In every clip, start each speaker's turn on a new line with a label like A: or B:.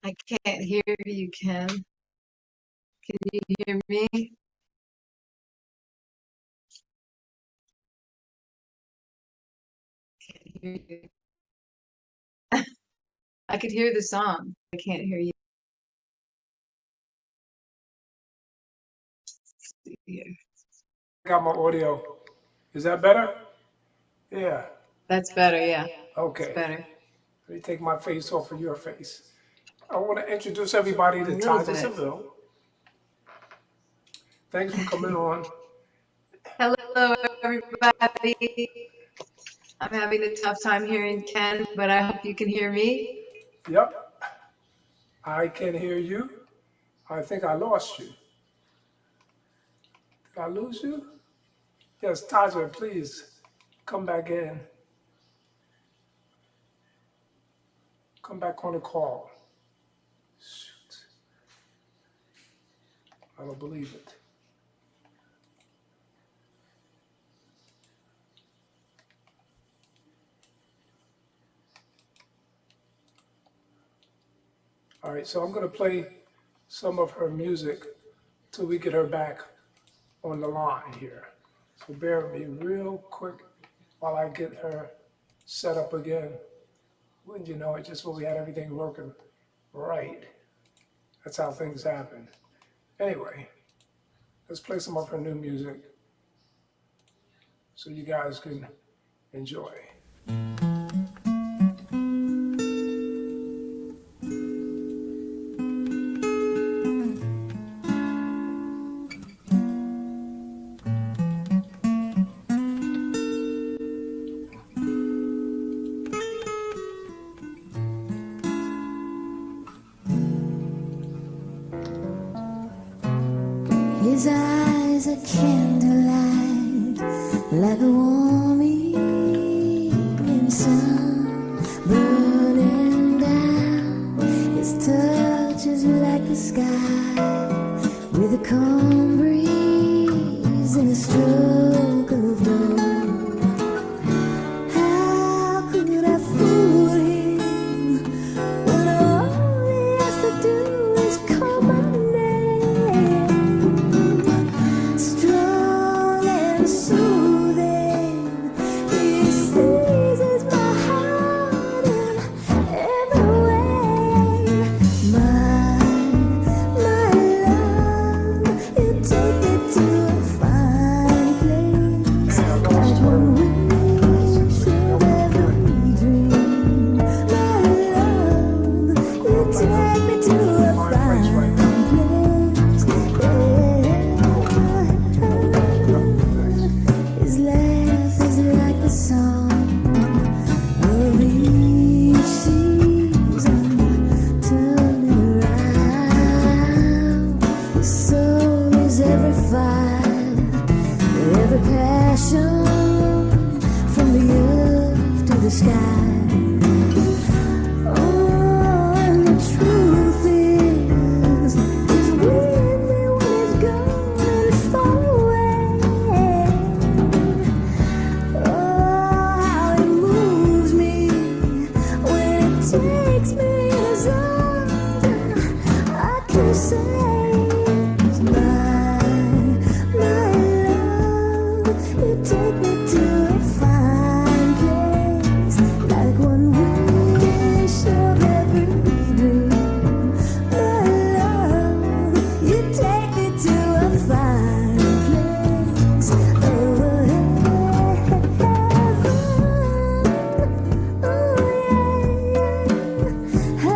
A: I can't hear you, Ken. Can you hear me? Can't hear you. I could hear the song. I can't hear you here.
B: Got my audio. Is that better? Yeah.
A: That's better, yeah. It's
B: Okay.
A: better.
B: Let me take my face off of your face. I want to introduce everybody
A: A
B: to
A: little
B: Taja
A: bit.
B: Sevelle. Thanks for coming on.
A: Hello, everybody. I'm having a tough time hearing Ken, but I hope you can hear me.
B: Yep. I can hear you. I think I lost you. Did I lose you? Yes, Taja, please come back in. Come back on the call. Shoot. I don't believe it. All right, so I'm going to play some of her music till we get her back on the line here. So bear with me real quick while I get her set up again. Wouldn't you know it, just when we had everything working right. That's how things happen. Anyway, let's play some of her new music so you guys can enjoy.
C: His eyes are candlelight, like a warm evening sun burning down. His touch is like the sky, with a calm breeze and a stroke of dawn. How could I fool him when all he has to do is call my name? Strong and soothing, he seizes my heart in every way. My love, you take me to a fine place, like one wish of every dream. My love, you take me to a fine place. His laugh is like the song of each season turning around. His soul is every fire, every passion, from the earth to the sky. Oh, and the truth is, he's with me when he's gone and far away. Oh, how it moves me when it takes me in his arms, and I can say, my love, you take me to a fine place, like one wish of every dream. My love, you take me to a fine place over heaven. Oh yeah, hey,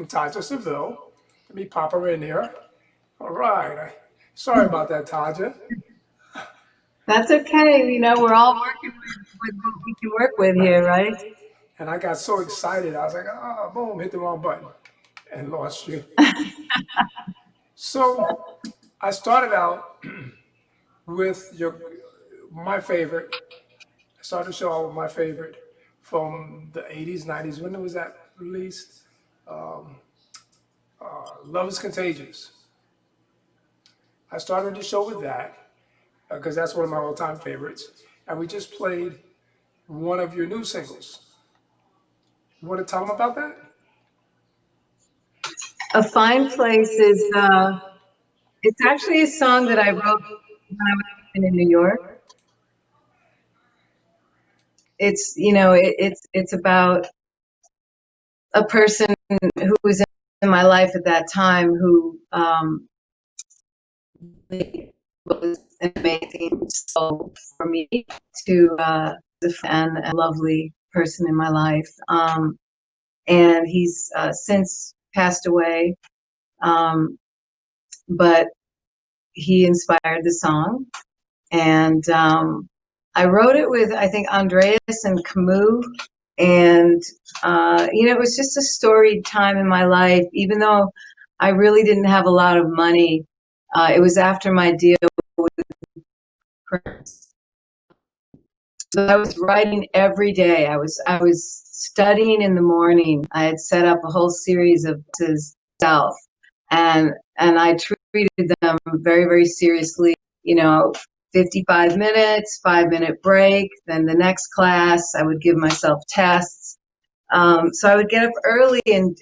B: from Taja Seville. Let me pop her in here. All right. Sorry about that, Taja.
A: That's okay. We're all working with what we can work with here, right?
B: And I got so excited. I was like, oh, boom, hit the wrong button and lost you. So I started out with my favorite. I started the show out with my favorite from the 80s, 90s. When was that released? Love is Contagious. I started the show with that because that's one of my all-time favorites. And we just played one of your new singles. You want to tell them about that?
A: A Fine Place is it's actually a song that I wrote when I was living in New York. It's about a person who was in my life at that time who was an amazing soul for me to and a lovely person in my life. And he's since passed away, but he inspired the song. And I wrote it with, I think, Andreas and Camus. And, it was just a storied time in my life, even though I really didn't have a lot of money. It was after my deal with Prince. So I was writing every day. I was studying in the morning. I had set up a whole series of self, and I treated them very, very seriously. 55 minutes, 5-minute break. Then the next class, I would give myself tests. So I would get up early and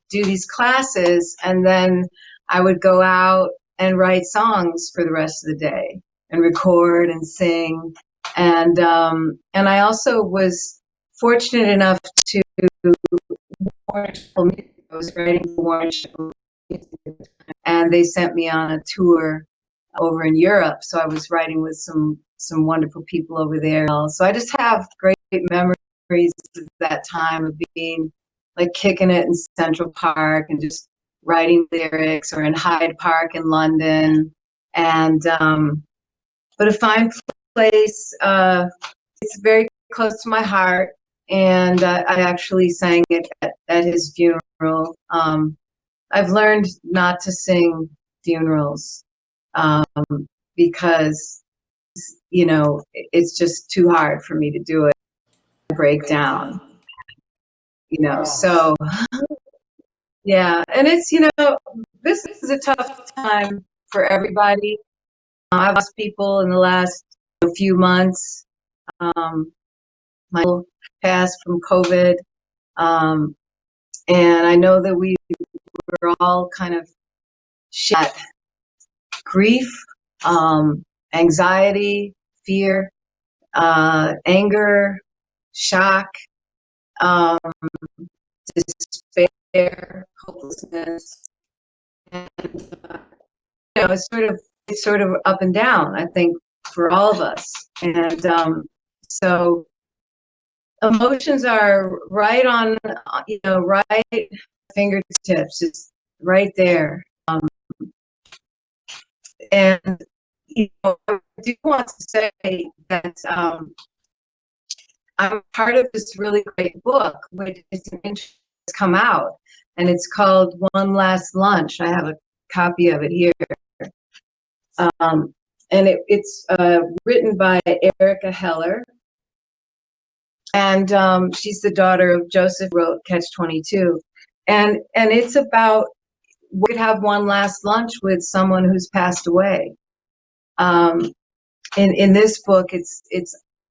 A: do these classes, and then I would go out and write songs for the rest of the day and record and sing. And I also was fortunate enough to I was writing for Warren Show, and they sent me on a tour over in Europe. So I was writing with some wonderful people over there. So I just have great memories of that time of being like kicking it in Central Park and just writing lyrics, or in Hyde Park in London. And but A Fine Place, it's very close to my heart. And I actually sang it at his funeral. I've learned not to sing funerals because it's just too hard for me to do it. Break down,
B: Wow.
A: so yeah. And it's this is a tough time for everybody. I've lost people in the last few months. My passed from COVID, and I know that we were all kind of shot grief, anxiety, fear, anger, shock, um, despair, hopelessness, and it's sort of up and down, I think, for all of us. And so emotions are right on, right fingertips, it's right there. And I do want to say that I'm part of this really great book, which is has come out, and it's called One Last Lunch. I have a copy of it here. And it's written by Erica Heller, and she's the daughter of Joseph, wrote Catch-22, and it's about would have one last lunch with someone who's passed away. In this book, it's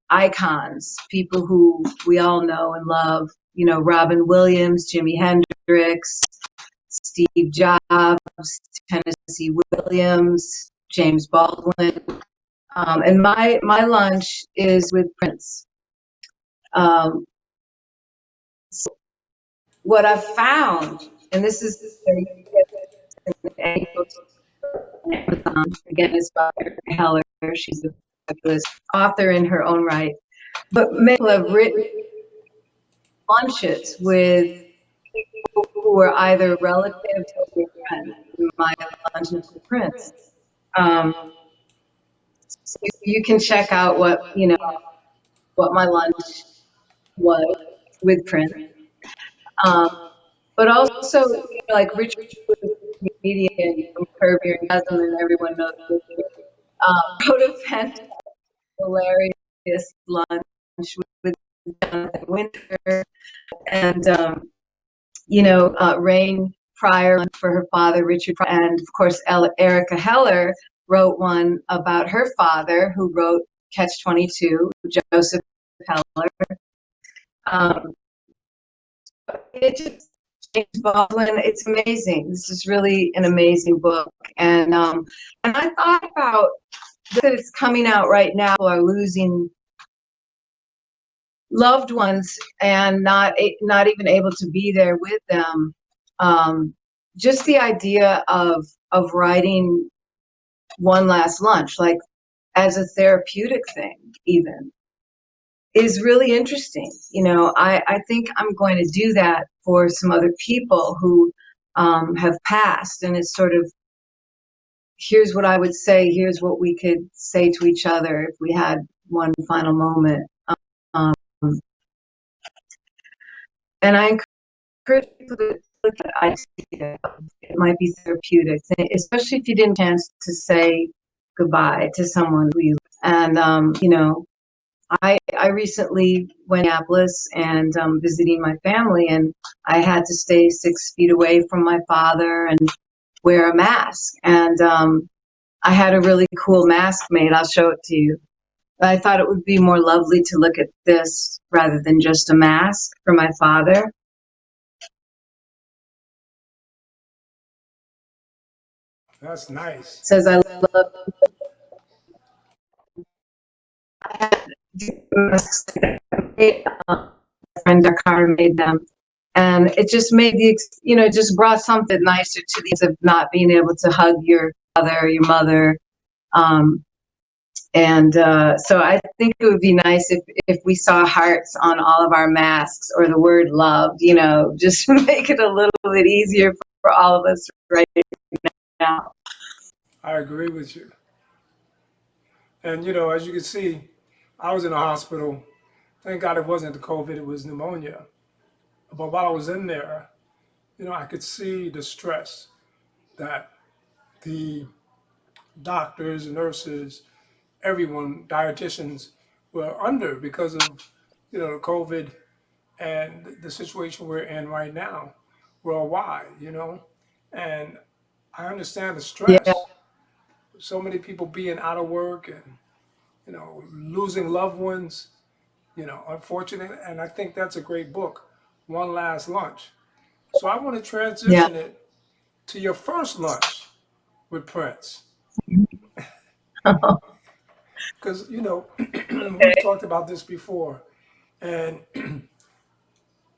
A: icons, people who we all know and love. Robin Williams, Jimi Hendrix, Steve Jobs, Tennessee Williams, James Baldwin, and my lunch is with Prince. So what I've found, and this is Amazon, again, is by Erica Heller. She's a fabulous author in her own right. But many people have written lunches with people who were either relatives or friends in my luncheon with Prince. Um, so you can check out what my lunch was with Prince. Um, but also, like Richard was a comedian from Curb Your Enthusiasm, and everyone knows Richard. Wrote a fantastic, hilarious lunch with Jonathan Winter and Rain Pryor for her father, Richard Pryor, and of course Erica Heller wrote one about her father, who wrote Catch 22, Joseph Heller. Um, it just James Baldwin. It's amazing. This is really an amazing book, and I thought about that it's coming out right now. People are losing loved ones and not even able to be there with them. Just the idea of writing one last lunch, like as a therapeutic thing, even, is really interesting. I think I'm going to do that for some other people who have passed, and it's sort of, here's what I would say, here's what we could say to each other if we had one final moment. Um, and I encourage people to look at idea. It might be therapeutic, especially if you didn't have a chance to say goodbye to someone who you. And I recently went to Minneapolis and visiting my family, and I had to stay 6 feet away from my father and wear a mask. And I had a really cool mask made. I'll show it to you. But I thought it would be more lovely to look at this rather than just a mask for my father.
B: That's nice.
A: It says, I love masks that my friend Dakar made them. And it just made it just brought something nicer to these of not being able to hug your father, your mother. Um, so I think it would be nice if we saw hearts on all of our masks, or the word love, just make it a little bit easier for all of us right now.
B: I agree with you. And as you can see, I was in a hospital. Thank God it wasn't the COVID, it was pneumonia. But while I was in there, I could see the stress that the doctors, nurses, everyone, dietitians were under because of, the COVID and the situation we're in right now worldwide. And I understand the
A: Yeah,
B: stress. So many people being out of work and, losing loved ones, unfortunate. And I think that's a great book, One Last Lunch. So I want to
A: yeah.
B: transition it to your first lunch with Prince. Because, we've talked about this before. And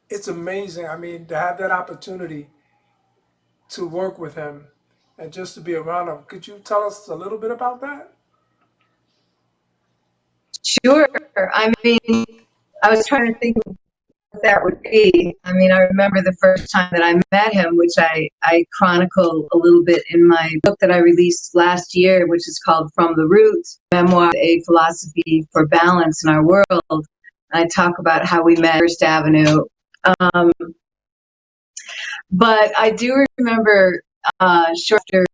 B: it's amazing. I mean, to have that opportunity to work with him and just to be around him. Could you tell us a little bit about that?
A: Sure. I mean, I was trying to think of what that would be. I mean, I remember the first time that I met him, which I chronicle a little bit in my book that I released last year, which is called From the Roots, Memoir, A Philosophy for Balance in Our World. I talk about how we met First Avenue. Um, but I do remember short after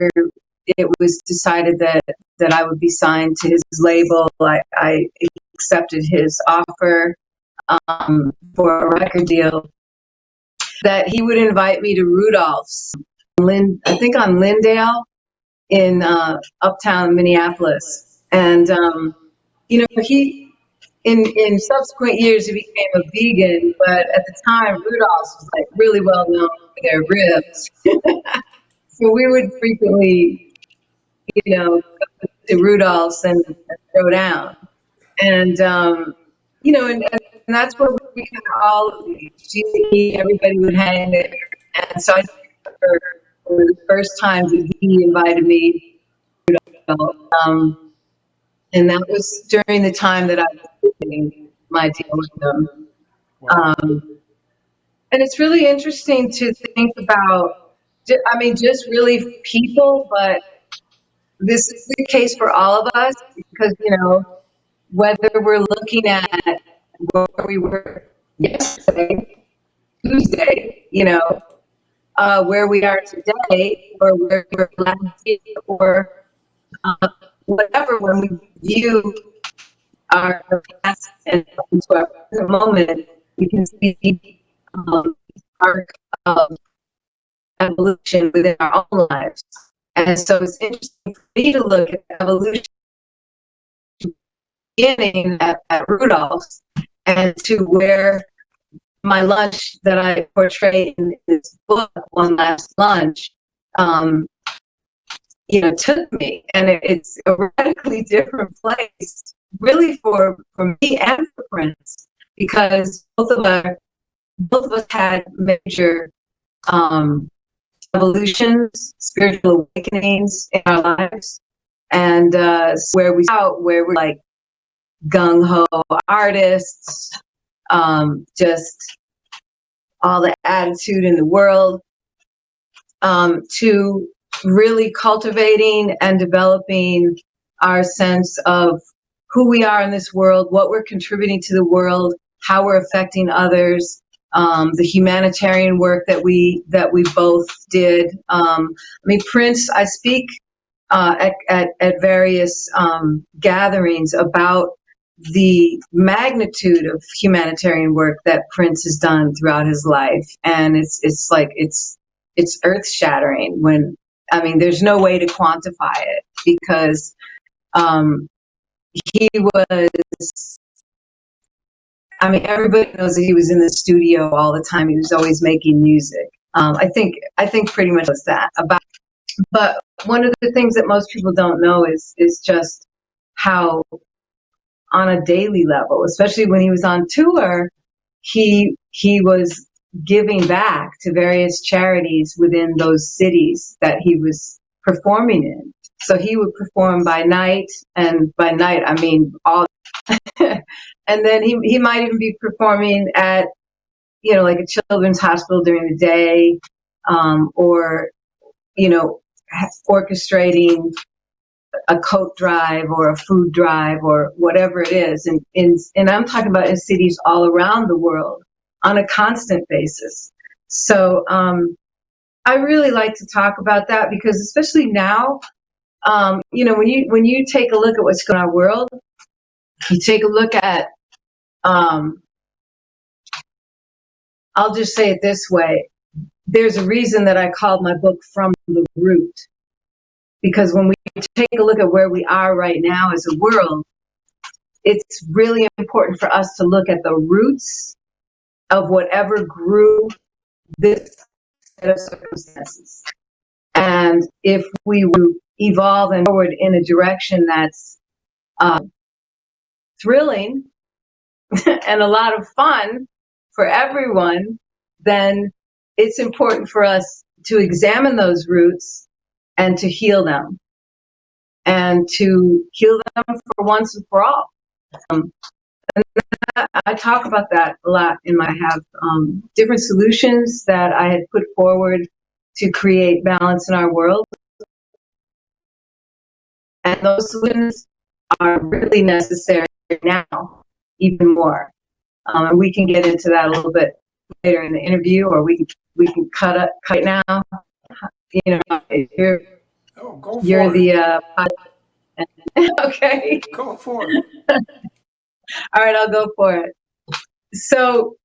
A: it was decided that I would be signed to his label, I accepted his offer for a record deal, that he would invite me to Rudolph's, I think on Lyndale in uptown Minneapolis. And, he, in subsequent years, he became a vegan, but at the time, Rudolph's was like really well known for their ribs. So we would frequently, go to Rudolph's and throw down. And, and that's where we kind of all, everybody would hang there. And so I remember the first time that he invited me, um, and that was during the time that I was doing my deal with them.
B: Wow.
A: Um, And it's really interesting to think about, I mean, just really people, but this is the case for all of us because, whether we're looking at where we were yesterday, Tuesday, where we are today, or where we were last year, or uh, whatever, when we view our past and into our present moment, we can see arc of evolution within our own lives. And so it's interesting for me to look at evolution beginning at Rudolph's and to where my lunch that I portray in this book, One Last Lunch, took me. And it's a radically different place, really, for me and for Prince, because both of us had major evolutions, spiritual awakenings in our lives, and where we're like gung ho artists, just all the attitude in the world, to really cultivating and developing our sense of who we are in this world, what we're contributing to the world, how we're affecting others, the humanitarian work that we both did. Prince, I speak at various gatherings about the magnitude of humanitarian work that Prince has done throughout his life, and it's earth shattering. There's no way to quantify it because he was. Everybody knows that he was in the studio all the time. He was always making music. I think pretty much was that about. But one of the things that most people don't know is just how, on a daily level, especially when he was on tour, he was giving back to various charities within those cities that he was performing in. So he would perform by night, and by night I mean all. And then he might even be performing at like a children's hospital during the day, or orchestrating a coat drive or a food drive or whatever it is. And I'm talking about in cities all around the world on a constant basis. So I really like to talk about that because especially now, when you take a look at what's going on in our world, you take a look at, I'll just say it this way. There's a reason that I called my book From the Root. Because when we take a look at where we are right now as a world, it's really important for us to look at the roots of whatever grew this set of circumstances. And if we evolve and forward in a direction that's thrilling and a lot of fun for everyone, then it's important for us to examine those roots and to heal them. And to heal them for once and for all. And I talk about that a lot I have different solutions that I had put forward to create balance in our world. And those solutions are really necessary now, even more. And we can get into that a little bit later in the interview, or we can cut it now. You're the okay.
B: Go for it.
A: All right, I'll go for it. So,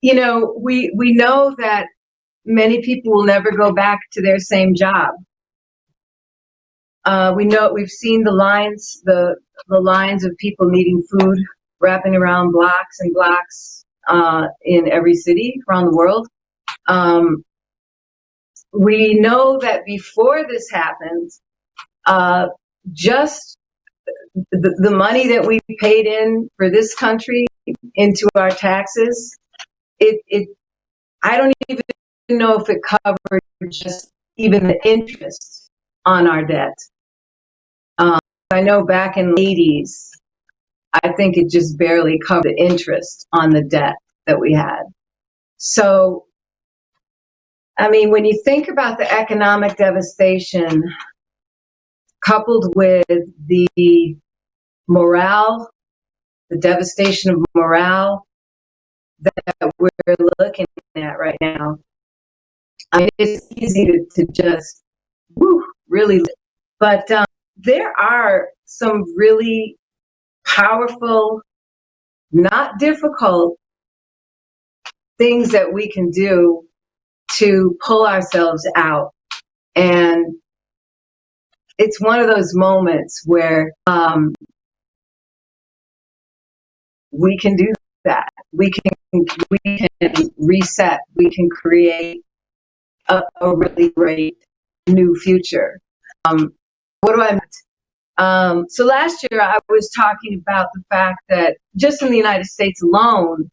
A: we know that many people will never go back to their same job. We've seen the lines of people needing food wrapping around blocks and blocks in every city around the world. We know that before this happens, just the money that we paid in for this country into our taxes, I don't even know if it covered just even the interest on our debt. I know back in the 80s, I think it just barely covered the interest on the debt that we had. So, I mean, when you think about the economic devastation coupled with the morale, the devastation of morale that we're looking at right now, I mean, it's easy to just really, but there are some really powerful, not difficult things that we can do to pull ourselves out. And it's one of those moments where we can do that. We can reset. We can create a really great new future. What do I mean? So last year I was talking about the fact that just in the United States alone,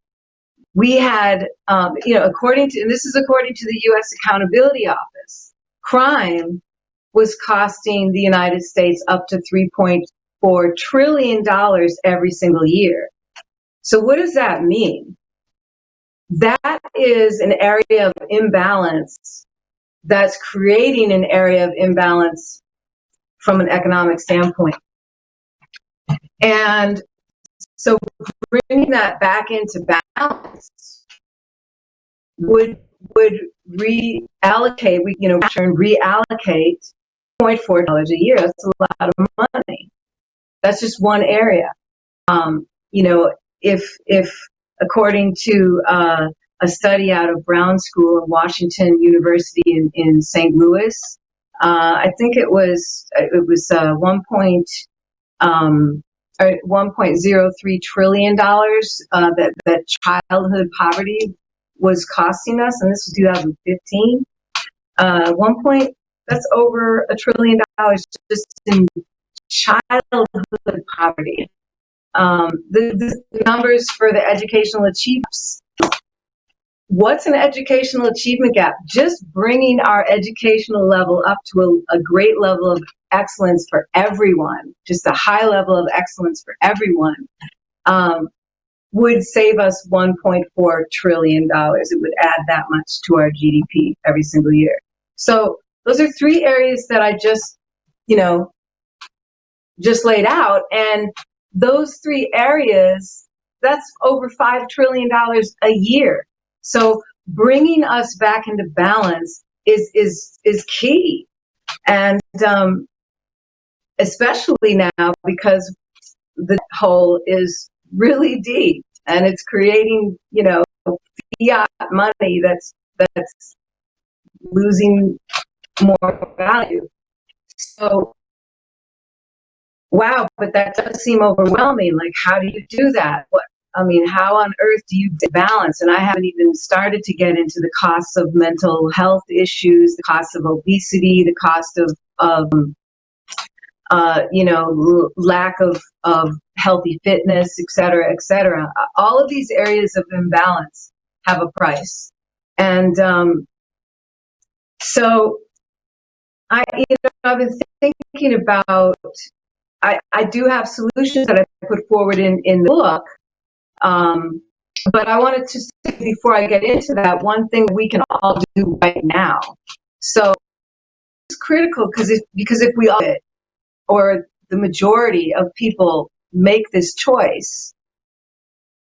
A: we had, according to, and this is according to the U.S. Accountability Office, crime was costing the United States up to $3.4 trillion every single year. So what does that mean? That is an area of imbalance that's creating an area of imbalance from an economic standpoint. And so bringing that back into balance would reallocate, reallocate $0.4 a year. That's a lot of money. That's just one area. If according to a study out of Brown School and Washington University in St. Louis, I think it was $1.03 trillion that childhood poverty was costing us, and this was 2015. That's over $1 trillion just in childhood poverty. The numbers for the educational achievements. What's an educational achievement gap? Just bringing our educational level up to a great level of excellence for everyone, just a high level of excellence for everyone, would save us $1.4 trillion. It would add that much to our GDP every single year. So those are three areas that I just laid out. And those three areas, that's over $5 trillion a year. So bringing us back into balance is key. And especially now because the hole is really deep and it's creating, fiat money that's losing more value. So, wow, but that does seem overwhelming. Like, how do you do that? How on earth do you balance? And I haven't even started to get into the costs of mental health issues, the cost of obesity, the cost of lack of healthy fitness, et cetera, et cetera. All of these areas of imbalance have a price. And so I've been thinking about, I do have solutions that I put forward in the book. But I wanted to say before I get into that, one thing we can all do right now. So it's critical because if we all it, or the majority of people make this choice,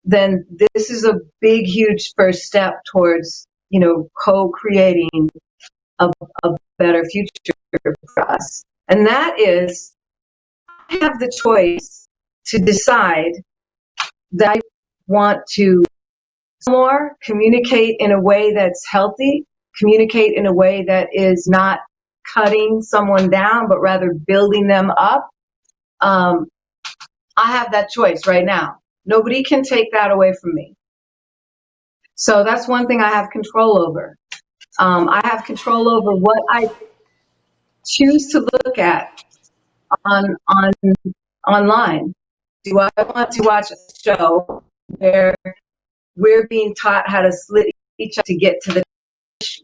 A: then this is a big, huge first step towards, co-creating a better future for us. And that is, I have the choice to decide that I want to more, communicate in a way that's healthy, communicate in a way that is not cutting someone down, but rather building them up. I have that choice right now. Nobody can take that away from me. So that's one thing I have control over. I have control over what I choose to look at online. Do I want to watch a show where we're being taught how to slit each other to get to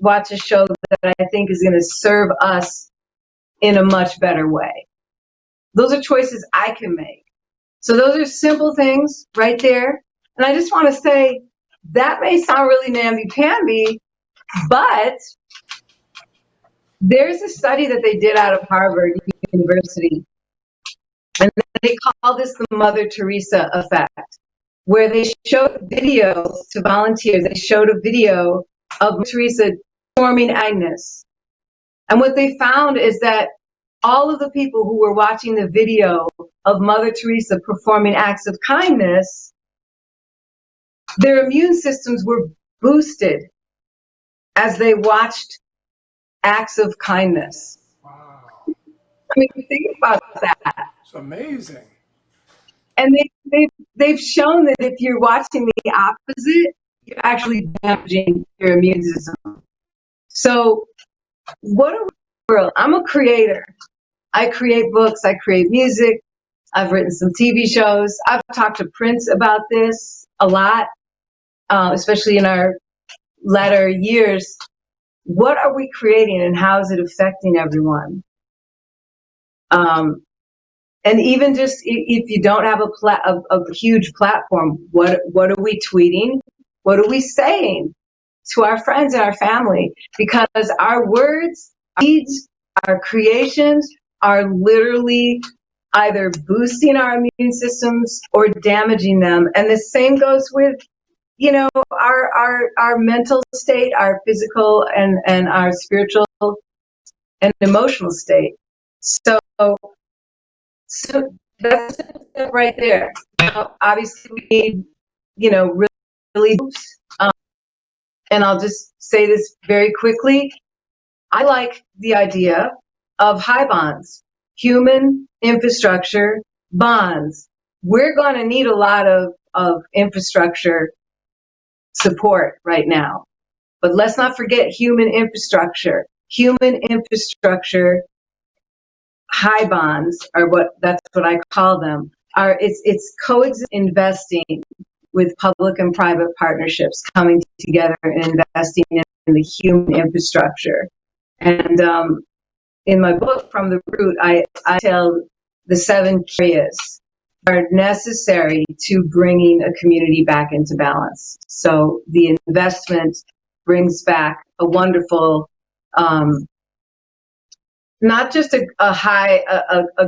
A: watch a show that I think is going to serve us in a much better way? Those are choices I can make. So those are simple things right there. And I just want to say, that may sound really namby-pamby, but there's a study that they did out of Harvard University, and they call this the Mother Teresa effect, where they showed videos to volunteers. They showed a video of Teresa performing Agnes. And what they found is that all of the people who were watching the video of Mother Teresa performing acts of kindness, their immune systems were boosted as they watched acts of kindness.
B: Wow.
A: I mean, think about that.
B: It's amazing.
A: And they've shown that if you're watching the opposite, you're actually damaging your immune system. So what a world. I'm a creator. I create books, I create music, I've written some TV shows. I've talked to Prince about this a lot, especially in our latter years. What are we creating and how is it affecting everyone? And even just if you don't have a huge platform, what are we tweeting? What are we saying to our friends and our family? Because our words, our deeds, our creations are literally either boosting our immune systems or damaging them. And the same goes with, you know, our mental state, our physical and our spiritual and emotional state. So that's it right there. Obviously, we need, you know, really, and I'll just say this very quickly. I like the idea of high bonds, human infrastructure bonds. We're going to need a lot of infrastructure support right now. But let's not forget human infrastructure. Human infrastructure high bonds are that's what I call them. It's coexist investing with public and private partnerships coming together and investing in the human infrastructure. And in my book, From the Root, I tell the 7 areas are necessary to bringing a community back into balance. So the investment brings back a wonderful, not just a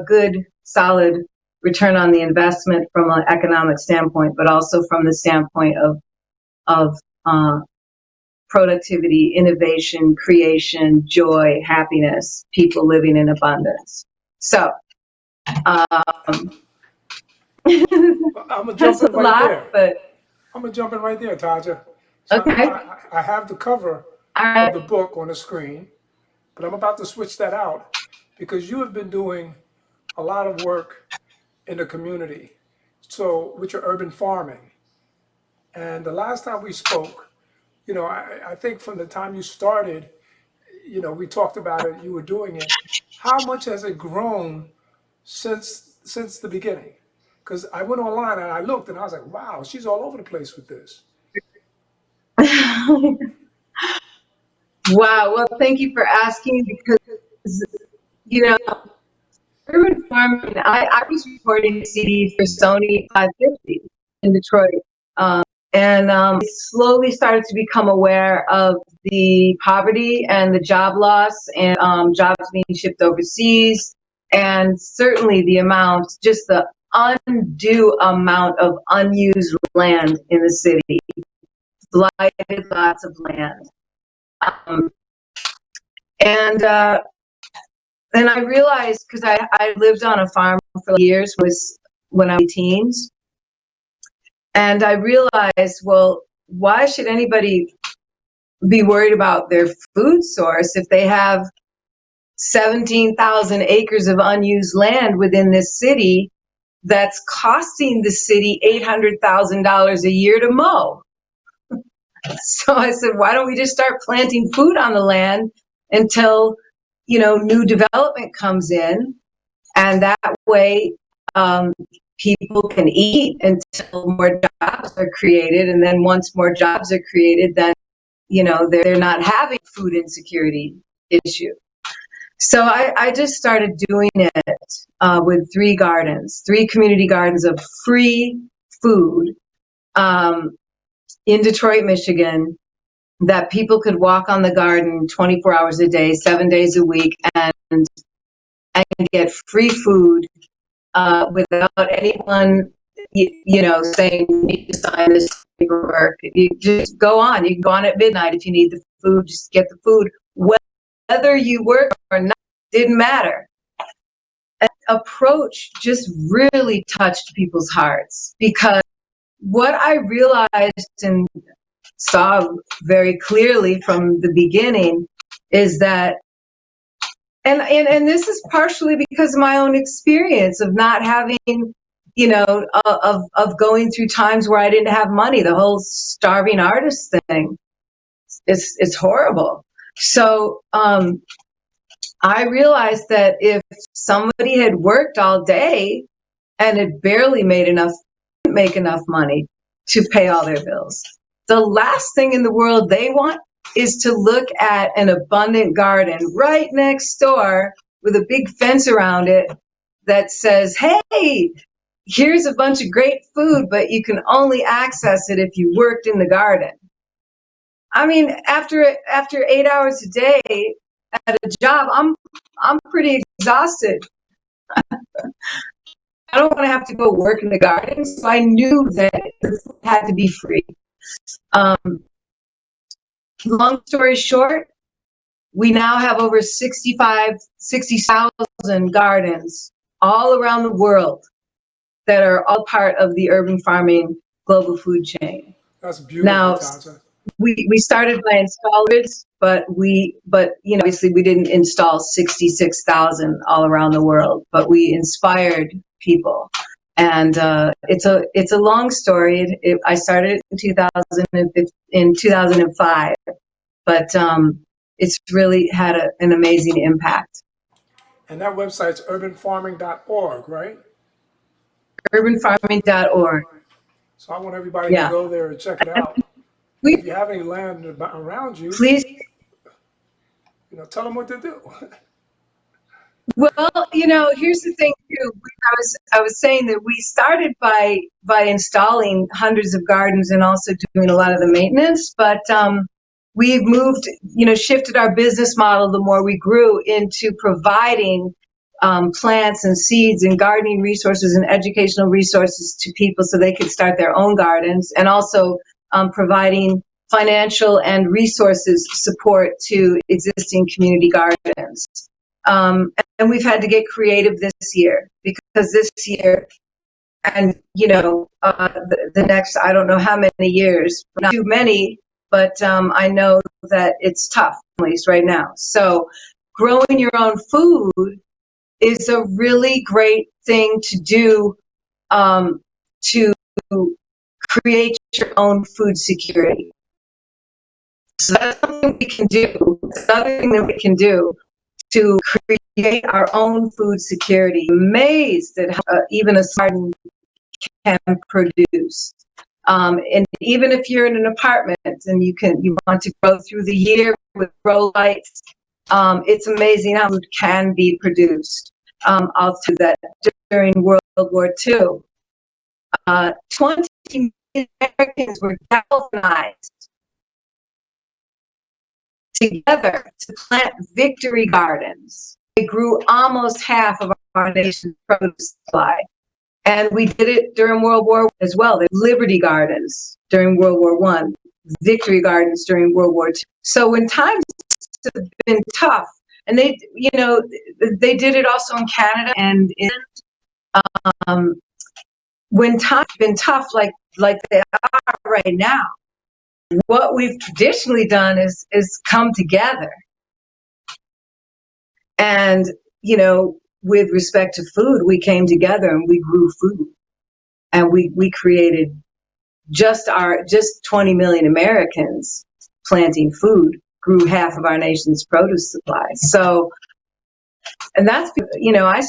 A: good, solid return on the investment from an economic standpoint, but also from the standpoint of productivity, innovation, creation, joy, happiness, people living in abundance. So,
B: I'm gonna jump
A: that's a
B: in right
A: lot,
B: there.
A: but
B: I'm gonna jump in right there, Taja. So
A: okay.
B: I have the cover
A: All
B: of
A: right.
B: the book on the screen, but I'm about to switch that out because you have been doing a lot of work in the community. So with your urban farming, and the last time we spoke, you know, I think from the time you started, you know, we talked about it, you were doing it. How much has it grown since the beginning? Because I went online and I looked and I was like, wow, she's all over the place with this.
A: Wow. Well, thank you for asking because, you know, urban farming, I was recording a CD for Sony 550 in Detroit. And I slowly started to become aware of the poverty and the job loss and jobs being shipped overseas. And certainly the amount, just the undue amount of unused land in the city, blighted lots of land. Um, and I realized, because I lived on a farm for years, was when I was teens, and I realized, well, why should anybody be worried about their food source if they have 17,000 acres of unused land within this city that's costing the city $800,000 a year to mow? So I said, why don't we just start planting food on the land until, you know, new development comes in, and that way people can eat until more jobs are created, and then once more jobs are created, then, you know, they're not having food insecurity issue. So I just started doing it with 3 gardens, 3 community gardens of free food in Detroit, Michigan, that people could walk on the garden 24 hours a day, 7 days a week, and get free food without anyone, saying you need to sign this paperwork. You just go on. You can go on at midnight if you need the food. Just get the food, whether you work or not. Didn't matter. That approach just really touched people's hearts, because what I realized and saw very clearly from the beginning is that, and this is partially because of my own experience of not having, of going through times where I didn't have money. The whole starving artist thing is horrible. So I realized that if somebody had worked all day and had barely make enough money to pay all their bills, the last thing in the world they want is to look at an abundant garden right next door with a big fence around it that says, hey, here's a bunch of great food, but you can only access it if you worked in the garden. I mean, after 8 hours a day at a job, I'm pretty exhausted. I don't want to have to go work in the garden, so I knew that the food had to be free. Long story short, we now have over 60,000 gardens all around the world that are all part of the urban farming global food chain.
B: That's beautiful,
A: Now,
B: Taja.
A: we started by installers, but obviously we didn't install 66,000 all around the world, but we inspired people. And it's a long story. I started in 2005, but it's really had an amazing impact.
B: And that website's urbanfarming.org, right?
A: Urbanfarming.org.
B: So I want everybody to
A: Yeah.
B: go there and check it out. And if you have any land around you,
A: Please.
B: tell them what to do.
A: Well, here's the thing too. I was saying that we started by installing hundreds of gardens and also doing a lot of the maintenance, but we've moved, shifted our business model the more we grew into providing plants and seeds and gardening resources and educational resources to people so they could start their own gardens, and also providing financial and resources support to existing community gardens. And we've had to get creative this year, because this year and, the next, I don't know how many years, not too many, but I know that it's tough, at least right now. So growing your own food is a really great thing to do, to create your own food security. So that's something we can do. That's another thing that we can do to create our own food security. Amazed at how even a garden can produce. And even if you're in an apartment and you want to grow through the year with grow lights, it's amazing how food can be produced. I'll tell you that during World War II, 20 million Americans were galvanized together to plant victory gardens. They grew almost half of our nation's produce supply. And we did it during World War as well. There's Liberty Gardens during World War I, Victory Gardens during World War II. So when times have been tough, and they did it also in Canada and in when times have been tough, like they are right now, what we've traditionally done is come together. And, with respect to food, we came together and we grew food. And we created just 20 million Americans planting food grew half of our nation's produce supply. So, and that's, I've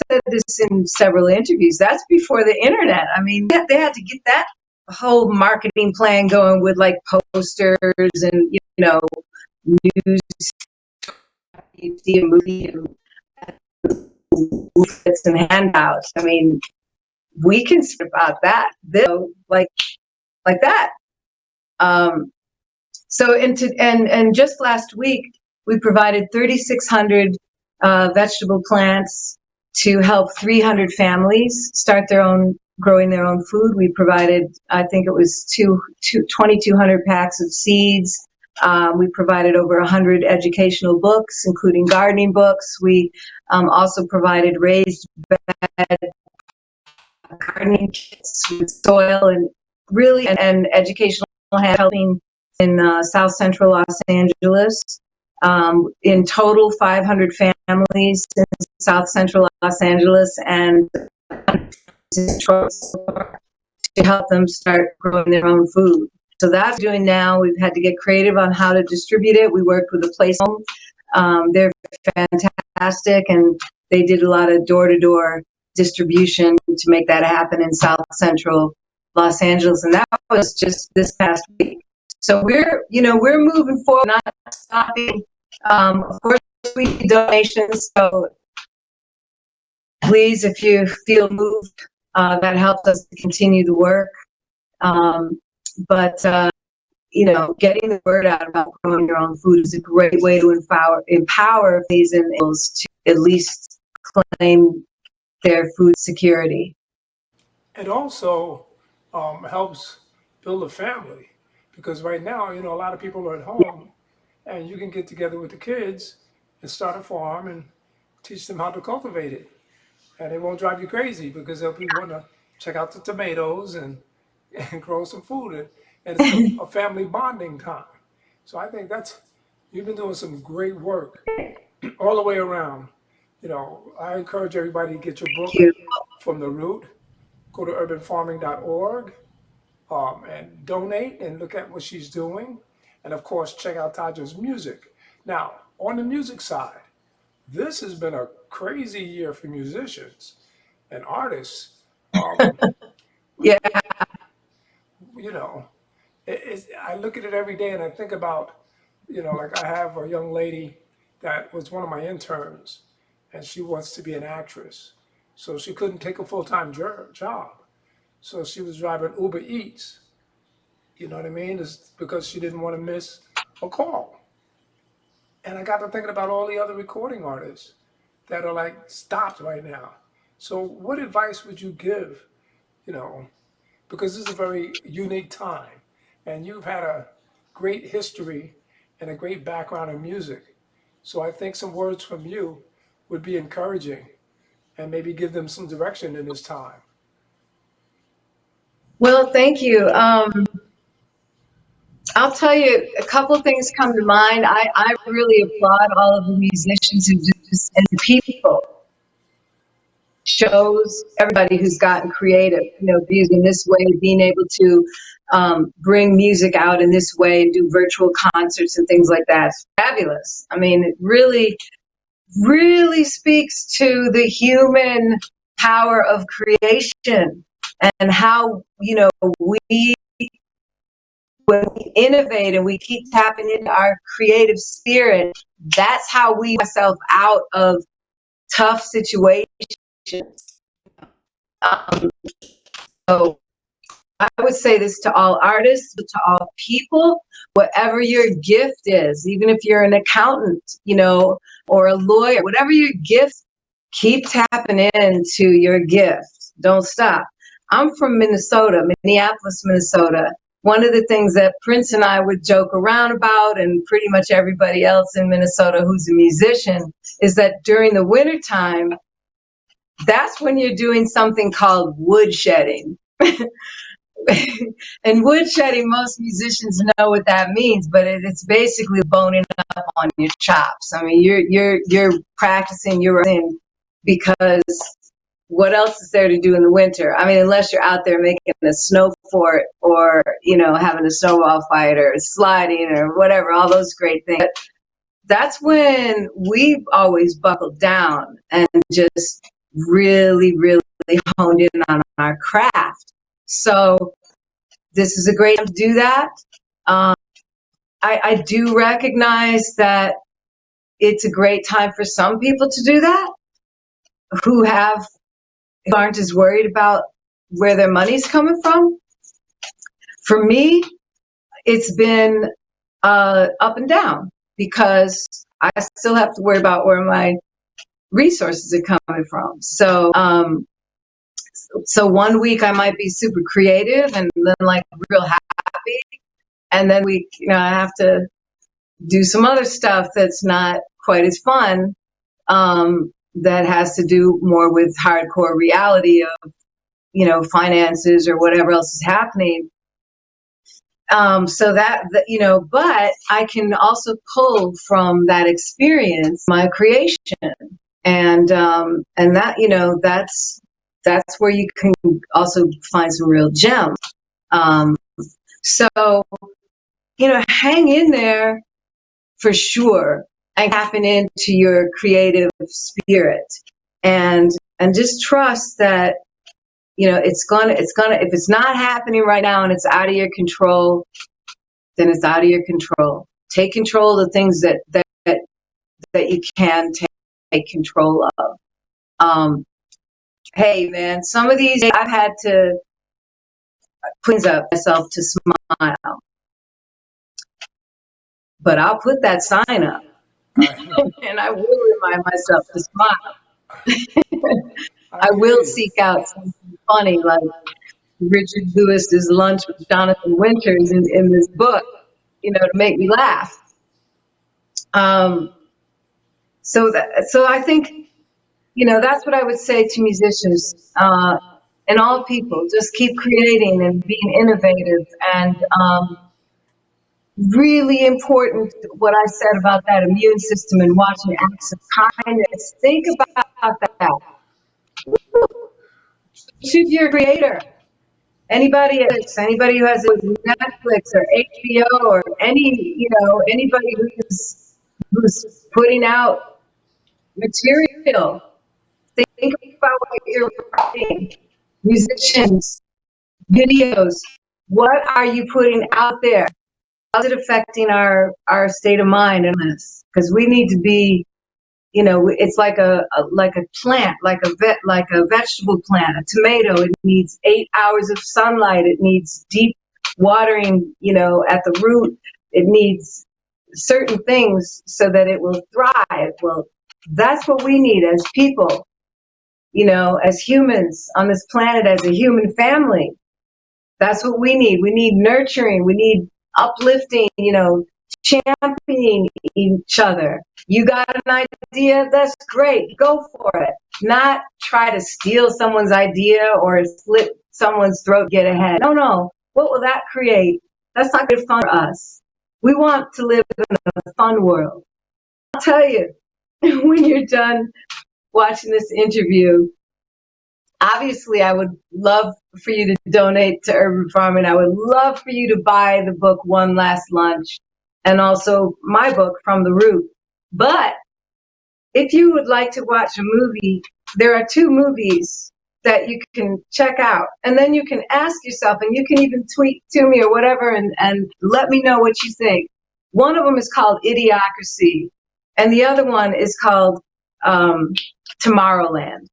A: said this in several interviews, that's before the internet. I mean, they had to get that whole marketing plan going with like posters and, news, you see a movie and and handouts. I mean, we can speak about that, like that. And just last week, we provided 3,600 vegetable plants to help 300 families start growing their own food. We provided, I think it was 2,200 packs of seeds. We provided over 100 educational books, including gardening books. We also provided raised bed gardening kits with soil and educational helping in South Central Los Angeles. In total, 500 families in South Central Los Angeles and Detroit to help them start growing their own food. So that's what we're doing now. We've had to get creative on how to distribute it. We worked with a place home. They're fantastic, and they did a lot of door-to-door distribution to make that happen in South Central Los Angeles, and that was just this past week. So we're moving forward, not stopping. Of course, we need donations. So please, if you feel moved, that helps us to continue the work. But getting the word out about growing your own food is a great way to empower these individuals to at least claim their food security.
B: It also helps build a family because right now, a lot of people are at home and you can get together with the kids and start a farm and teach them how to cultivate it. And it won't drive you crazy because they'll be wanting to check out the tomatoes and grow some food. And it's a family bonding time. So I think you've been doing some great work all the way around. I encourage everybody to get your book,
A: Thank you.
B: From the Root. Go to urbanfarming.org and donate and look at what she's doing. And of course, check out Taja's music. Now, on the music side, this has been a crazy year for musicians and artists.
A: Yeah.
B: You know, I look at it every day and I think about, like I have a young lady that was one of my interns and she wants to be an actress. So she couldn't take a full-time job. So she was driving Uber Eats. You know what I mean? It's because she didn't want to miss a call. And I got to thinking about all the other recording artists that are like stopped right now. So what advice would you give, you know, because this is a very unique time and you've had a great history and a great background in music. So I think some words from you would be encouraging and maybe give them some direction in this time.
A: Well, thank you. I'll tell you, a couple of things come to mind. I really applaud all of the musicians and the people, shows, everybody who's gotten creative, using this way, being able to bring music out in this way and do virtual concerts and things like that. It's fabulous. I mean, it really, really speaks to the human power of creation and how, we when we innovate and we keep tapping into our creative spirit, that's how we ourselves out of tough situations. So I would say this to all artists, to all people, whatever your gift is, even if you're an accountant, or a lawyer, whatever your gift, keep tapping into your gift. Don't stop. I'm from Minnesota, Minneapolis, Minnesota. One of the things that Prince and I would joke around about, and pretty much everybody else in Minnesota who's a musician, is that during the wintertime, that's when you're doing something called woodshedding. And woodshedding, most musicians know what that means, but it's basically boning up on your chops. I mean, you're practicing your thing because what else is there to do in the winter? I mean, unless you're out there making a snow fort or, having a snowball fight or sliding or whatever, all those great things. But that's when we've always buckled down and just really, really honed in on our craft. So this is a great time to do that. I do recognize that it's a great time for some people to do that who aren't as worried about where their money's coming from. For me, it's been up and down because I still have to worry about where my resources are coming from. So one week I might be super creative and then like real happy, and then I have to do some other stuff that's not quite as fun. That has to do more with hardcore reality of finances or whatever else is happening. So but I can also pull from that experience my creation, and that's where you can also find some real gems. So hang in there for sure, and tapping into your creative spirit, and just trust that it's gonna if it's not happening right now and it's out of your control, then it's out of your control. Take control of the things that you can take control of. Hey man, some of these days I've had to put up myself to smile, but I'll put that sign up
B: I know.
A: and I will remind myself to smile.
B: I
A: I
B: hear
A: will
B: you.
A: seek out something funny like Richard Lewis's Lunch with Jonathan Winters in this book, to make me laugh. Um, so I think, that's what I would say to musicians, and all people. Just keep creating and being innovative, and really important what I said about that immune system and watching acts of kindness. Think about that. Should your creator, anybody who has Netflix or HBO or anybody who's putting out material. Think about what you're writing, musicians, videos. What are you putting out there? How's it affecting our state of mind in this? Because we need to be, it's like a plant, like a vegetable plant, a tomato. It needs 8 hours of sunlight. It needs deep watering, at the root. It needs certain things so that it will thrive. Well, that's what we need as people, as humans on this planet, as a human family. That's what we need. We need nurturing. We need uplifting, championing each other. You got an idea? That's great. Go for it. Not try to steal someone's idea or slit someone's throat, get ahead. No. What will that create? That's not good fun for us. We want to live in a fun world. I'll tell you, when you're done watching this interview, obviously I would love for you to donate to urban farming. I would love for you to buy the book One Last Lunch, and also my book From the Root. But if you would like to watch a movie, there are 2 movies that you can check out, and then you can ask yourself, and you can even tweet to me or whatever, and let me know what you think. One of them is called Idiocracy, and the other one is called Tomorrowland.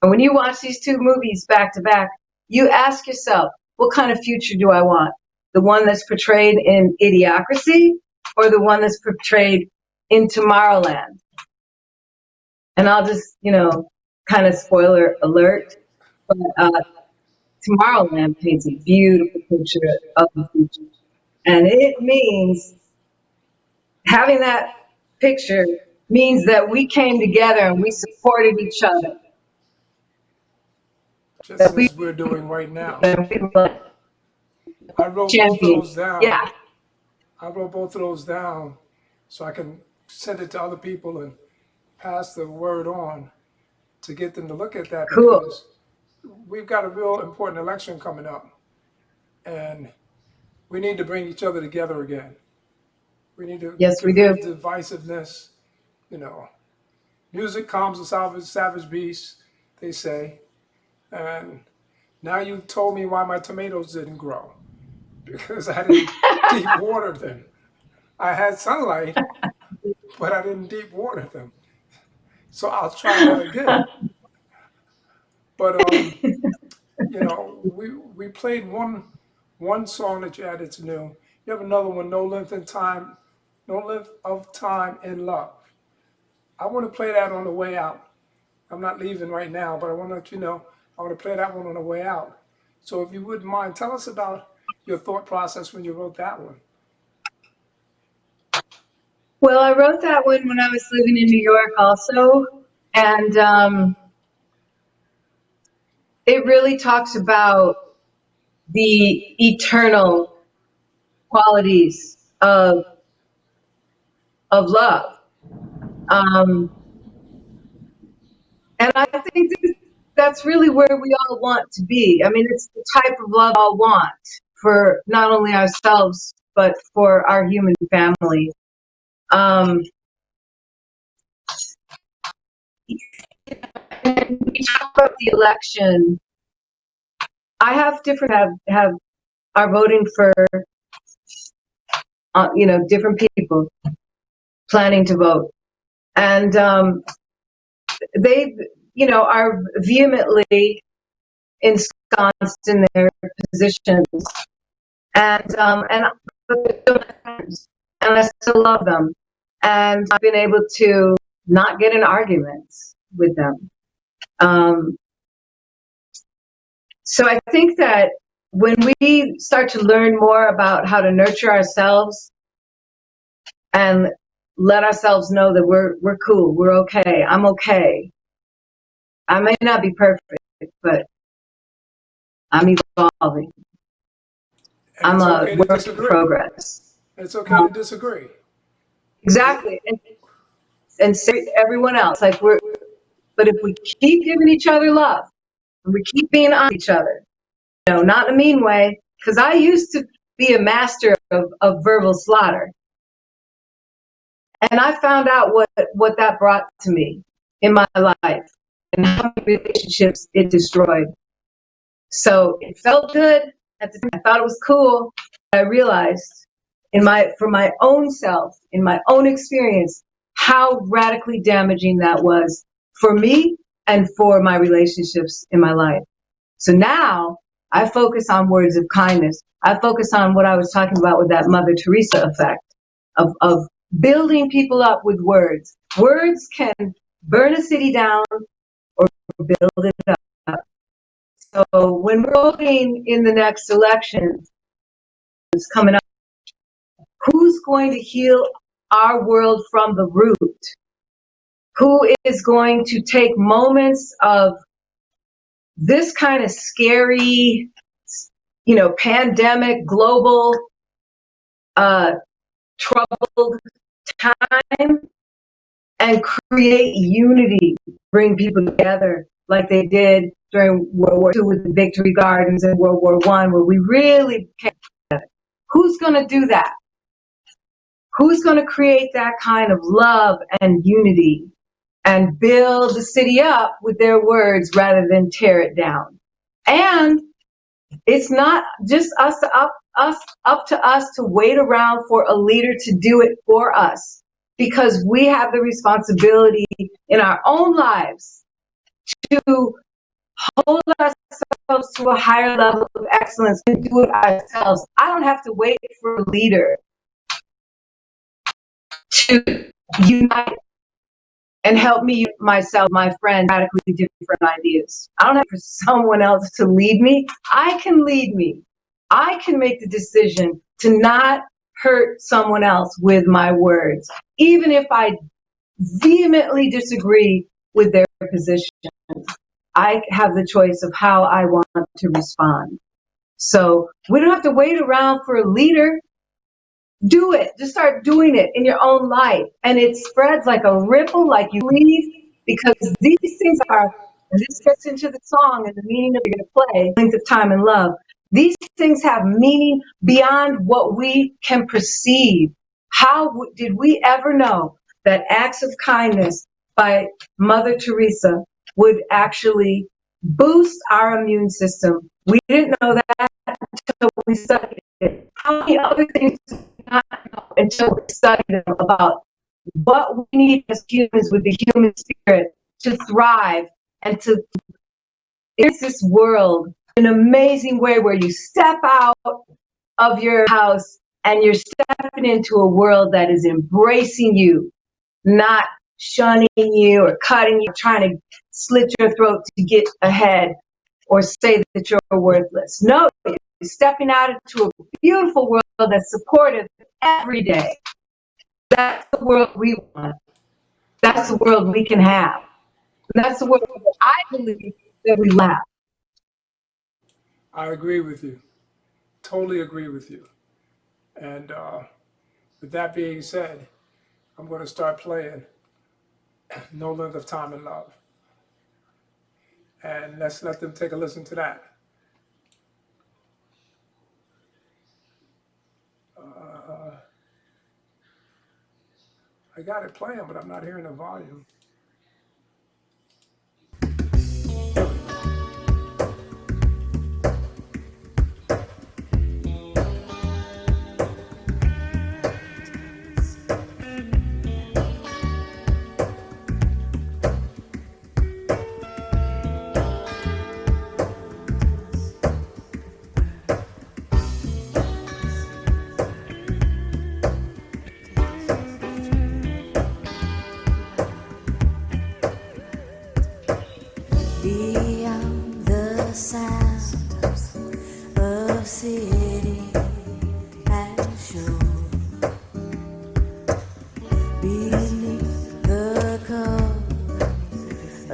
A: And when you watch these 2 movies back to back, you ask yourself, what kind of future do I want? The one that's portrayed in Idiocracy or the one that's portrayed in Tomorrowland? And I'll just, kind of spoiler alert, but Tomorrowland paints a beautiful picture of the future. And it means having that picture means that we came together and we supported each other.
B: Just
A: That we
B: as we're doing right now.
A: were
B: I wrote both of
A: champions.
B: those down.
A: Yeah,
B: I wrote both of those down so I can send it to other people and pass the word on to get them to look at that,
A: cool.
B: because we've got a real important election coming up, and we need to bring each other together again. We need to
A: Yes, we
B: get rid
A: do.
B: of divisiveness. You know, music calms the savage beast, they say. And now you told me why my tomatoes didn't grow, because I didn't deep water them. I had sunlight, but I didn't deep water them. So I'll try that again. But we played one one song that you added that's new. You have another one, No Length in Time, No Length of Time in Love. I want to play that on the way out. I'm not leaving right now, but I want to let you know I want to play that one on the way out. So if you wouldn't mind, tell us about your thought process when you wrote that one.
A: Well, I wrote that one when I was living in New York also, and it really talks about the eternal qualities of love. Um, and I think that's really where we all want to be. I mean, it's the type of love we all want for not only ourselves, but for our human family. Um, and we talk about the election. I have have are voting for different people planning to vote, and they are vehemently ensconced in their positions, and but they're still my friends, and I still love them, and I've been able to not get in arguments with them. Um, so I think that when we start to learn more about how to nurture ourselves and let ourselves know that we're cool, we're okay, I'm okay. I may not be perfect, but I'm evolving.
B: And
A: I'm
B: it's
A: a
B: okay to
A: work in
B: disagree.
A: progress.
B: It's okay to disagree.
A: Exactly. And everyone else, like but if we keep giving each other love, and we keep being on each other, not in a mean way, because I used to be a master of verbal slaughter. And I found out what that brought to me in my life and how many relationships it destroyed. So it felt good at the time. I thought it was cool. I realized for my own self, in my own experience, how radically damaging that was for me and for my relationships in my life. So now I focus on words of kindness. I focus on what I was talking about with that Mother Teresa effect of building people up with words. Words can burn a city down or build it up. So when we're voting in the next election that's coming up, who's going to heal our world from the root? Who is going to take moments of this kind of scary, pandemic, global, troubled time and create unity, bring people together like they did during World War II with the Victory Gardens and World War I, where we really came together? Who's going to do that? Who's going to create that kind of love and unity and build the city up with their words rather than tear it down? And it's not just up to us to wait around for a leader to do it for us, because we have the responsibility in our own lives to hold ourselves to a higher level of excellence and do it ourselves. I don't have to wait for a leader to unite and help me, myself, my friends, radically different ideas. I don't have for someone else to lead me. I can lead me. I can make the decision to not hurt someone else with my words, even if I vehemently disagree with their position. I have the choice of how I want to respond. So we don't have to wait around for a leader. Do it. Just start doing it in your own life. And it spreads like a ripple, like you leave, because these things are, and this gets into the song and the meaning that we're going to play, Length of Time and Love. These things have meaning beyond what we can perceive. How did we ever know that acts of kindness by Mother Teresa would actually boost our immune system? We didn't know that until we studied it. How many other things do we not know until we study them about what we need as humans with the human spirit to thrive and to experience this world an amazing way where you step out of your house and you're stepping into a world that is embracing you, not shunning you or cutting you, trying to slit your throat to get ahead or say that you're worthless. No, you're stepping out into a beautiful world that's supportive every day. That's the world we want. That's the world we can have. And that's the world that I believe that we will have.
B: I agree with you. Totally agree with you. And with that being said, I'm going to start playing No Length of Time in Love. And let's let them take a listen to that. I got it playing, but I'm not hearing the volume.
C: Beyond the sound of city and shore, beneath the cover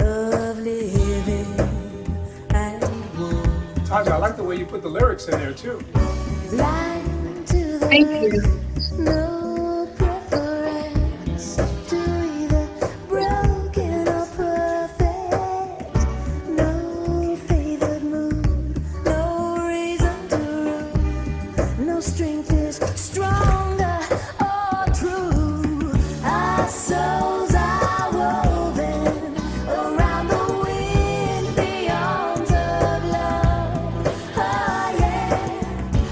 C: of living and war,
B: Taja, I like the way you put the lyrics in there too.
C: blind to the
A: Thank you.
C: lips, no preference to either broken or perfect, no favored mood, no reason to rule, no strength is stronger or true. Our souls are woven around the wind, the arms of love. Oh yeah,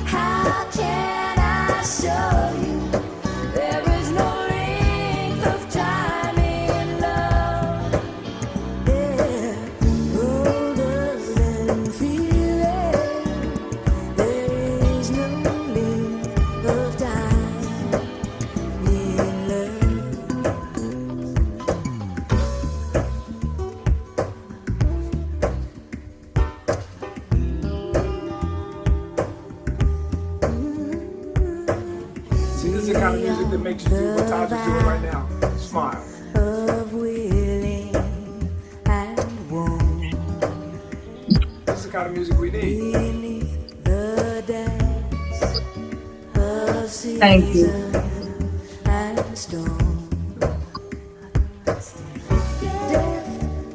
C: how can I show you? There is no length of time in love. Yeah, older than feeling. There is no length of time in love.
B: See, this is the kind of music that makes you do what Taja's doing right now. Smile.
C: Of willing and warm
B: This is the kind of music we need.
C: beneath the dance of
A: Thank you.
C: season and storm. Deaf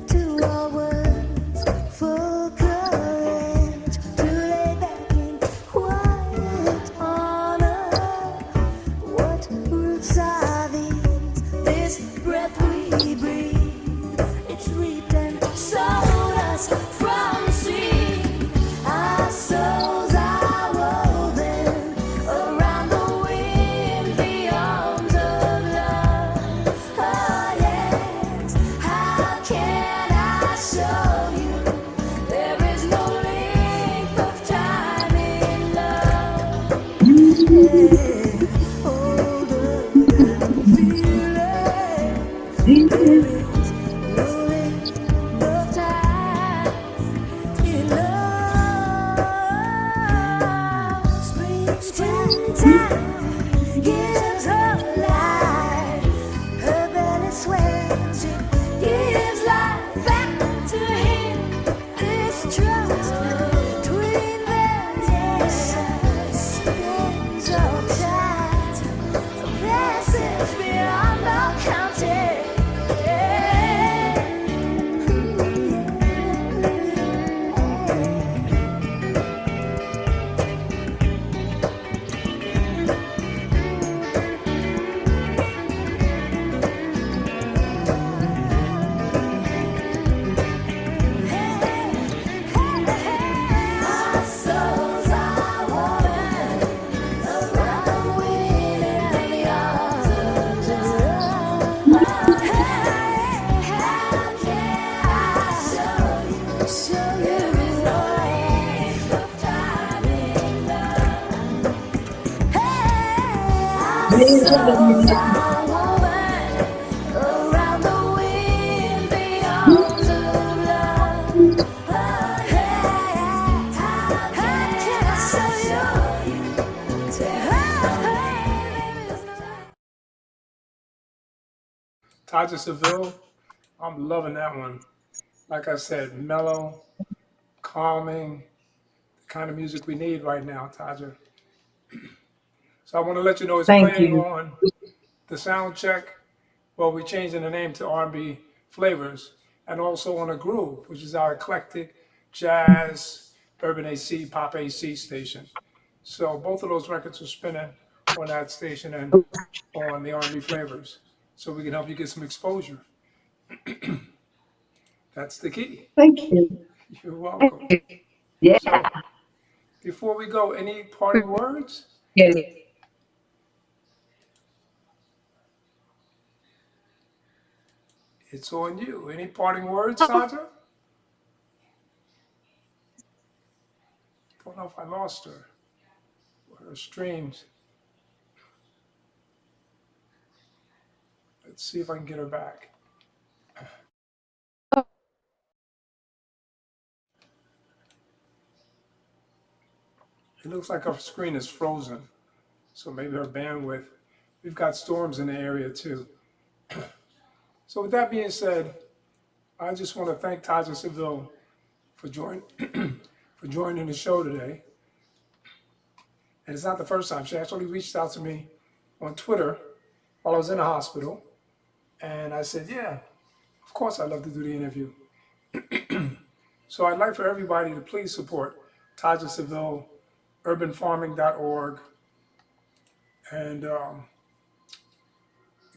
C: to our words, full courage to lay back in quiet honor. What roots are these? This breath we breathe, it's reaped and sown us from seed. Our souls are woven around the wind, the arms of love. Oh yes, how can I show you? There is no length of time in love. Yeah, older than feeling. There is no length of time in love. Springtime gives her life. Her belly swells, it gives life back to him. This trust between them spins so tight, a passage beyond all counting. a woman around the wind beyond the blood. Oh, hey, how can I say you?
B: Taja Seville, I'm loving that one. Like I said, mellow, calming, the kind of music we need right now, Taja. So I want to let you know it's
A: Thank
B: playing
A: you.
B: on the sound check. Well, we're changing the name to R&B Flavors, and also on a Groove, which is our eclectic jazz, urban AC, pop AC station. So both of those records are spinning on that station and on the R&B Flavors, so we can help you get some exposure. That's the key.
A: Thank you.
B: You're welcome.
A: Yeah.
B: So before we go, any parting words?
A: Yes.
B: It's on you. Any parting words, Taja? Don't know if I lost her. Her streams. Let's see if I can get her back. It looks like her screen is frozen, so maybe her bandwidth. We've got storms in the area too. So with that being said, I just want to thank Taja Seville for for joining the show today. And it's not the first time. She actually reached out to me on Twitter while I was in the hospital. And I said, yeah, of course I'd love to do the interview. So I'd like for everybody to please support Taja Seville, urbanfarming.org, and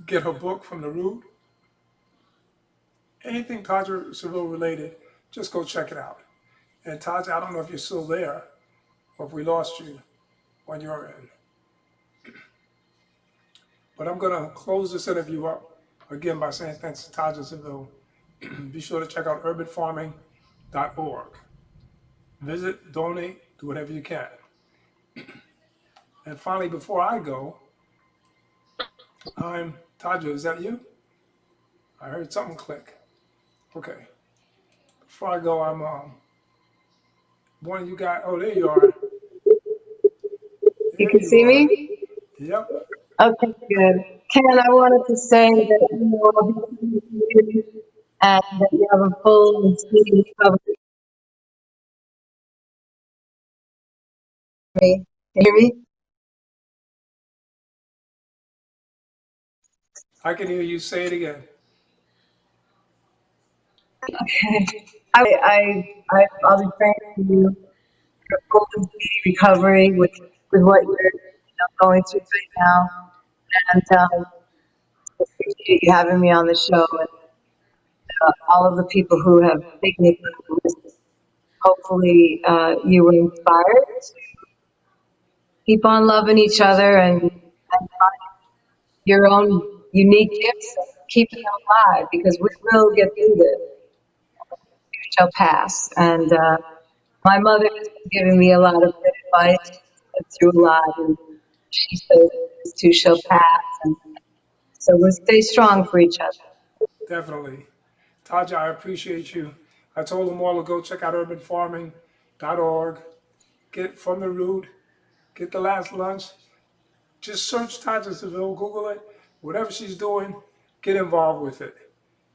B: get her book From the Root. Anything Taja Seville related, just go check it out. And Taja, I don't know if you're still there or if we lost you on your end. But I'm going to close this interview up again by saying thanks to Taja Seville. Be sure to check out urbanfarming.org. Visit, donate, do whatever you can. And finally, before I go, I'm Taja. Is that you? I heard something click. Okay. Before I go, I'm one of you guys. Oh, there you are.
A: You
B: There
A: can
B: you
A: see
B: are.
A: me?
B: Yep.
A: Okay, good. Ken, I wanted to say that I'll be thinking of you and that you have a full and speedy recovery. Can you hear me?
B: I can hear you. Say it again.
A: I'll be praying for you for full and speedy recovery with what you're going through right now. And appreciate you having me on the show and all of the people who have taken it. Hopefully, you were inspired to keep on loving each other and find your own unique gifts and keeping them alive because we will get through this. It shall pass. And my mother has been giving me a lot of good advice. She's been through a lot, and she says this too shall pass. And so we'll stay strong for each other.
B: Definitely. Taja, I appreciate you. I told them all to go check out urbanfarming.org. Get From the Root. Get The Last Lunch. Just search Taja Seville, Google it. Whatever she's doing, get involved with it.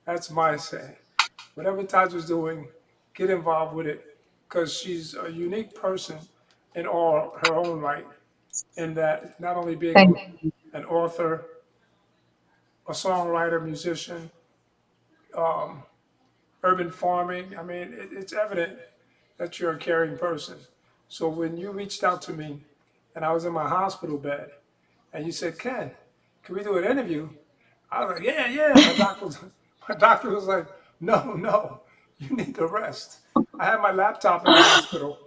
B: That's my saying. Whatever Taja's doing, get involved with it because she's a unique person in all her own right. In that, not only being
A: Thank you.
B: an author, a songwriter, musician, um, urban farming. I mean, it's evident that you're a caring person. So when you reached out to me and I was in my hospital bed and you said, Ken, can we do an interview? I was like, yeah, yeah. My doctor was like, no, no, you need to rest. I had my laptop in the hospital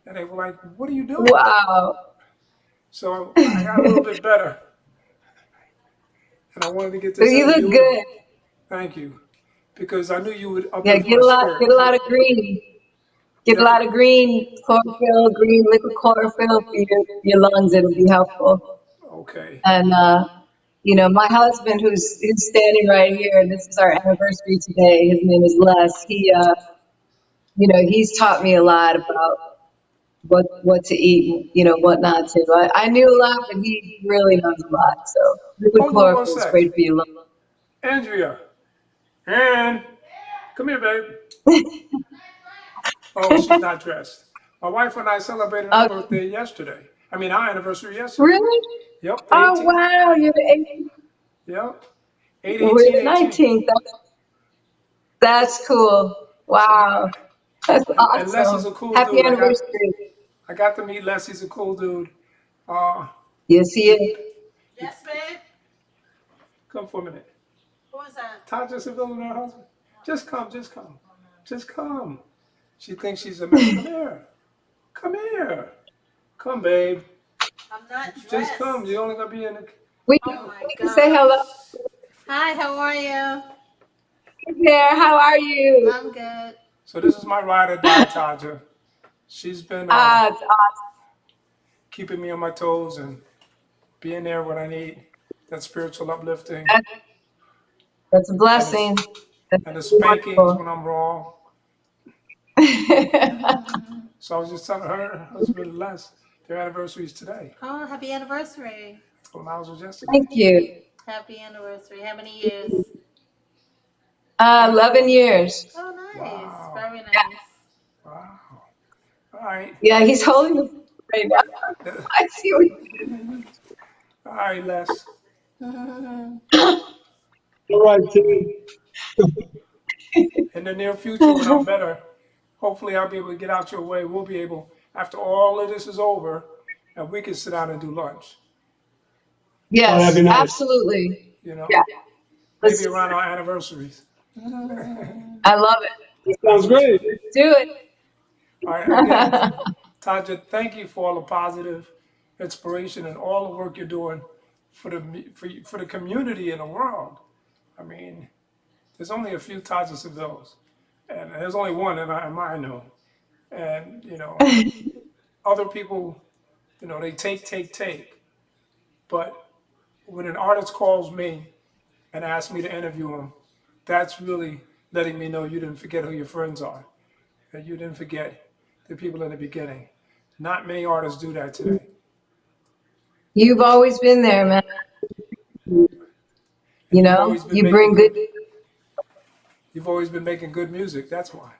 B: and they were like, what are you doing?
A: Wow.
B: So I got a little bit better and I wanted to get
A: So
B: this
A: you look
B: interview in.
A: good.
B: Thank you. Because I knew you would
A: Yeah,
B: uplift my
A: get a
B: spirits.
A: lot of green. Get a lot of
B: Definitely.
A: green chlorophyll, green liquid chlorophyll for your lungs. It'll be helpful.
B: Okay.
A: And my husband, who's standing right here, this is our anniversary today. His name is Les. He's taught me a lot about what to eat and what not to. I knew a lot, but he really knows a lot. So liquid
B: Hold on one
A: chlorophyll is
B: sec.
A: great for your lungs.
B: Andrea. And come here, babe. Oh, she's not dressed. My wife and I celebrated our
A: Oh,
B: birthday yesterday. I mean, our anniversary yesterday.
A: really?
B: Yep, the
A: Oh,
B: 18th.
A: wow. You're the 18th.
B: Yep, 8
A: We're
B: 18
A: the
B: 18.
A: 19th. That's cool.
B: So
A: Wow.
B: yeah,
A: That's
B: and Les is
A: awesome.
B: a cool
A: Happy
B: dude.
A: anniversary.
B: I got to meet Les. He's a cool dude. Uh,
A: Yes, he
B: he,
A: is.
D: Yes, babe.
B: come for a minute.
D: Who is that?
B: Taja Sevelle and her husband. Just come, just come, just come. She thinks she's a mess. Come here, come here, come, babe.
D: I'm not
B: Just come.
D: dressed.
B: You're only gonna be in the.
A: We
D: Oh
A: can,
D: my
A: we can say hello.
D: gosh. Hi, how are you?
A: Hey there. How are you?
D: I'm good.
B: So this is my ride or die, Taja. She's been
A: It's awesome.
B: keeping me on my toes and being there when I need that spiritual uplifting
A: That, that's a
B: and the,
A: blessing. That's
B: and the
A: really
B: spankings when
A: wonderful.
B: I'm wrong. So I was just telling her, her husband Les, their anniversary is today.
D: Oh, happy anniversary.
B: I told him ours was yesterday.
A: Thank you.
D: Happy anniversary. How many years?
B: How many?
A: 11 years.
D: Oh, nice.
B: Wow.
D: Very nice.
B: Wow. All right.
A: Yeah, he's holding the right now. I see what
B: All right, Les.
E: All right, Tim.
B: In the near future, when I'm better, hopefully I'll be able to get out your way. We'll be able, after all of this is over, and we can sit down and do lunch.
E: Oh, that'd
A: Yes,
E: be nice.
A: absolutely.
B: You
A: Yeah,
B: know,
A: let's
B: maybe
A: do
B: around
A: it.
B: our anniversaries.
A: I love it.
E: That
B: I'll
E: sounds
B: let you.
E: great.
A: Let's do it.
B: All right. Again, Taja, thank you for all the positive inspiration and all the work you're doing for the community and the world. I mean, there's only a few Taja Sevilles, and there's only one that I know. And other people, they take. But when an artist calls me and asks me to interview him, that's really letting me know you didn't forget who your friends are, that you didn't forget the people in the beginning. Not many artists do that today.
A: You've always been there, man.
B: And you've always been
A: You
B: making
A: bring good.
B: good. You've always been making good music. That's why.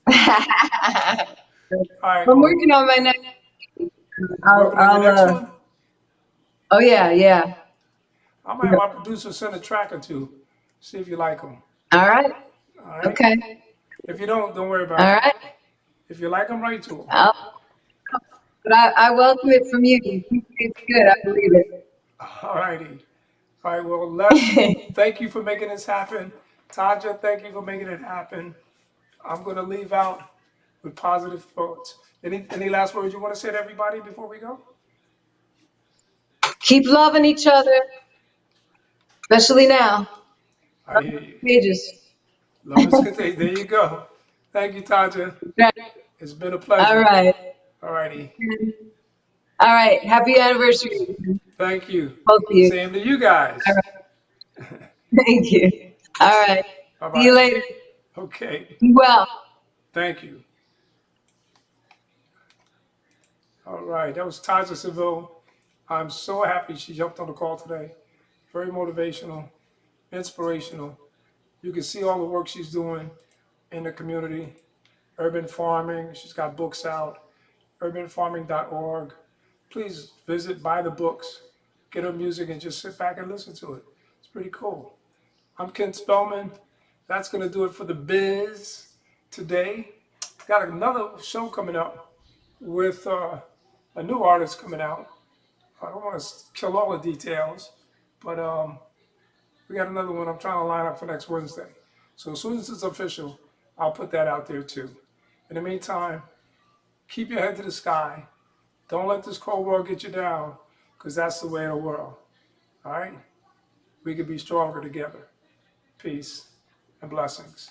A: I'm
B: All right. Well,
A: working on my next.
B: you working on your next
A: I'll.
B: one?
A: Oh yeah, yeah.
B: I might have my producer send a track or two. See if you like them.
A: All right.
B: All right.
A: Okay.
B: If you don't worry
A: All
B: about it.
A: right.
B: If you like them, write to them.
A: I'll, but I welcome it from you. It's good. I believe
B: All righty. All right. Well, Les,
A: it.
B: thank you for making this happen. Taja, thank you for making it happen. I'm going to leave out with positive thoughts. Any last words you want to say to everybody before we go?
A: Keep loving each other, especially now.
B: I hear you.
A: Pages.
B: Love is contagious. There you go. Thank you, Taja.
A: Right.
B: It's been a
A: All
B: pleasure.
A: right.
B: All righty.
A: All right. Happy anniversary,
B: Thank you.
A: both of you.
B: Same to you
A: All
B: guys.
A: right. Thank you. All right.
B: Bye
A: See you
B: bye.
A: later.
B: Okay.
A: Be well.
B: Thank you. All right. That was Taja Seville. I'm so happy she jumped on the call today. Very motivational, inspirational. You can see all the work she's doing in the community. Urban farming. She's got books out. urbanfarming.org. Please visit, buy the books, get her music, and just sit back and listen to it. It's pretty cool. I'm Ken Spellman. That's going to do it for the biz today. Got another show coming up with a new artist coming out. I don't want to kill all the details, but we got another one I'm trying to line up for next Wednesday. So as soon as it's official, I'll put that out there too. In the meantime, keep your head to the sky. Don't let this cold world get you down, because that's the way of the world. All right? We can be stronger together. Peace and blessings.